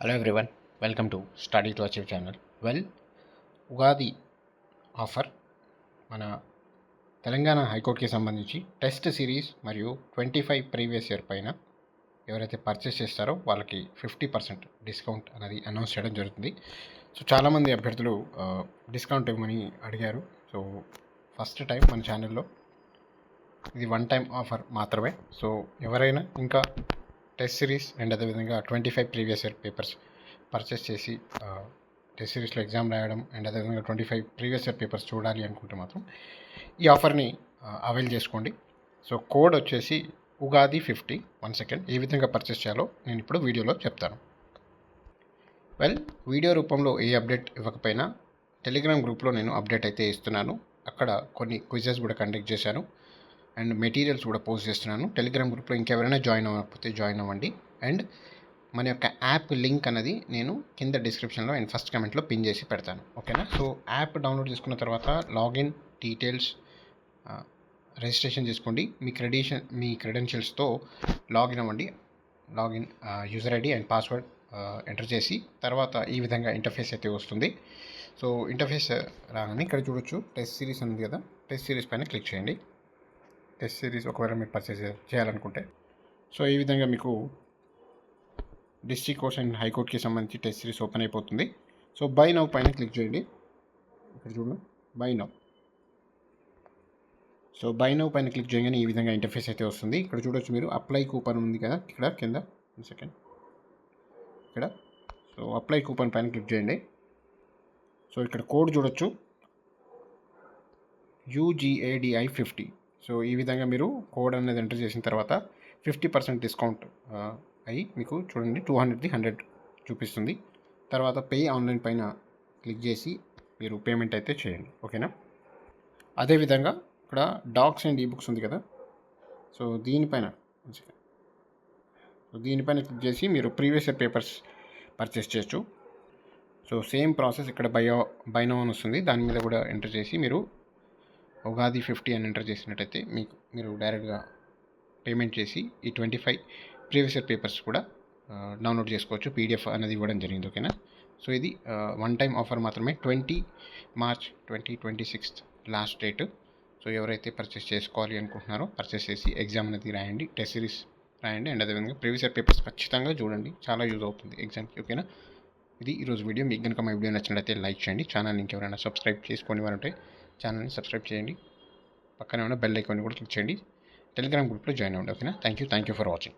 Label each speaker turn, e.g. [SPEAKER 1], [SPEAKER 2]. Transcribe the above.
[SPEAKER 1] Hello everyone, welcome to study to achieve channel. Ugadi offer మన తెలంగాణ హైకోర్టుకి సంబంధించి టెస్ట్ సిరీస్ మరియు 25 ప్రీవియస్ ఇయర్ పైన ఎవరైతే పర్చేస్ చేస్తారో వాళ్ళకి 50% డిస్కౌంట్ అనేది అనౌన్స్ చేయడం జరుగుతుంది. సో చాలామంది అభ్యర్థులు డిస్కౌంట్ ఇవ్వమని అడిగారు. సో ఫస్ట్ టైం మన ఛానల్లో ఇది వన్ టైం ఆఫర్ మాత్రమే. సో ఎవరైనా ఇంకా టెస్ట్ సిరీస్ అండ్ అదేవిధంగా 25 ప్రీవియస్ ఇయర్ పేపర్స్ పర్చేస్ చేసి టెస్ట్ సిరీస్లో ఎగ్జామ్ రాయడం అండ్ అదేవిధంగా 25 ప్రీవియస్ ఇయర్ పేపర్స్ చూడాలి అనుకుంటే మాత్రం ఈ ఆఫర్ని అవైల్ చేసుకోండి. సో కోడ్ వచ్చేసి ఉగాది 50. 1 సెకండ్, ఏ విధంగా పర్చేస్ చేయాలో నేను ఇప్పుడు వీడియోలో చెప్తాను. వీడియో రూపంలో ఏ అప్డేట్ ఇవ్వకపోయినా టెలిగ్రామ్ గ్రూప్లో నేను అప్డేట్ అయితే ఇస్తున్నాను. అక్కడ కొన్ని క్విజెస్ కూడా కండక్ట్ చేశాను అండ్ మెటీరియల్స్ కూడా పోస్ట్ చేస్తున్నాను. టెలిగ్రామ్ గ్రూప్లో ఇంకెవరైనా జాయిన్ అవ్వకపోతే జాయిన్ అవ్వండి. అండ్ మన యొక్క యాప్ లింక్ అనేది నేను కింద డిస్క్రిప్షన్లో అండ్ ఫస్ట్ కమెంట్లో పిన్ చేసి పెడతాను, ఓకేనా? సో యాప్ డౌన్లోడ్ చేసుకున్న తర్వాత లాగిన్ డీటెయిల్స్ రిజిస్ట్రేషన్ చేసుకోండి. మీ క్రెడెన్షియల్స్తో లాగిన్ అవ్వండి. Login user ID and password enter చేసి తర్వాత ఈ విధంగా ఇంటర్ఫేస్ అయితే వస్తుంది. సో ఇంటర్ఫేస్ రాగానే ఇక్కడ చూడొచ్చు టెస్ట్ సిరీస్ ఉంది కదా, టెస్ట్ సిరీస్ పైన క్లిక్ చేయండి. టెస్ట్ సిరీస్ ఒకవేళ మీరు పర్చేస్ చేయాలనుకుంటే సో ఈ విధంగా మీకు డిస్ట్రిక్ట్ కోర్స్ అండ్ హైకోర్టుకి సంబంధించి టెస్ట్ సిరీస్ ఓపెన్ అయిపోతుంది. సో బై నౌ పైన క్లిక్ చేయండి. ఇక్కడ చూడండి, by now. So by now పైన క్లిక్ చేయగానే ఈ విధంగా ఇంటర్ఫేస్ అయితే వస్తుంది. ఇక్కడ చూడొచ్చు మీరు అప్లై కూపన్ ఉంది కదా, ఇక్కడ కింద 1 సెకండ్ ఇక్కడ. సో అప్లై కూపన్ పైన క్లిక్ చేయండి. సో ఇక్కడ కోడ్ చూడొచ్చు, UGADI 50. సో ఈ విధంగా మీరు కోడ్ అనేది ఎంటర్ చేసిన తర్వాత 50% డిస్కౌంట్ అయ్యి మీకు చూడండి 200ది 100 చూపిస్తుంది. తర్వాత పే ఆన్లైన్ పైన క్లిక్ చేసి మీరు పేమెంట్ అయితే చేయండి, ఓకేనా? అదేవిధంగా ఇక్కడ డాక్స్ అండ్ ఈబుక్స్ ఉంది కదా, సో దీనిపైన క్లిక్ చేసి మీరు ప్రీవియస్ ఇయర్ పేపర్స్ పర్చేస్ చేయొచ్చు. సో సేమ్ ప్రాసెస్ ఇక్కడ బై నౌ అని వస్తుంది, దాని మీద కూడా ఎంటర్ చేసి మీరు ఉగాది 50 అని ఎంటర్ చేసినట్టయితే మీరు డైరెక్ట్గా పేమెంట్ చేసి ఈ 25 ప్రీవియస్ ఇయర్ పేపర్స్ కూడా డౌన్లోడ్ చేసుకోవచ్చు. PDF అనేది ఇవ్వడం జరిగింది, ఓకేనా? సో ఇది వన్ టైం ఆఫర్ మాత్రమే. 20 మార్చ్ 2026 లాస్ట్ డేట్. సో ఎవరైతే పర్చేస్ చేసుకోవాలి అనుకుంటున్నారో పర్చేస్ చేసి ఎగ్జామ్ అనేది రాయండి, టెస్ట్ సిరీస్ రాయండి అండ్ అదేవిధంగా ప్రీవియస్ ఇయర్ పేపర్స్ ఖచ్చితంగా చూడండి, చాలా యూజ్ అవుతుంది ఎగ్జామ్కి, ఓకేనా? ఇది ఈరోజు వీడియో. మీకు కనుక మా వీడియో నచ్చినట్లయితే లైక్ చేయండి. ఛానల్ ఇంకెవరైనా సబ్స్క్రైబ్ చేసుకొని వారంటే ఛానల్ని సబ్స్క్రైబ్ చేయండి. పక్కనే ఉన్న బెల్ ఐకాన్ని కూడా క్లిక్ చేయండి. టెలిగ్రామ్ గ్రూప్లో జాయిన్ అవ్వండి, ఓకేనా? Thank you for watching.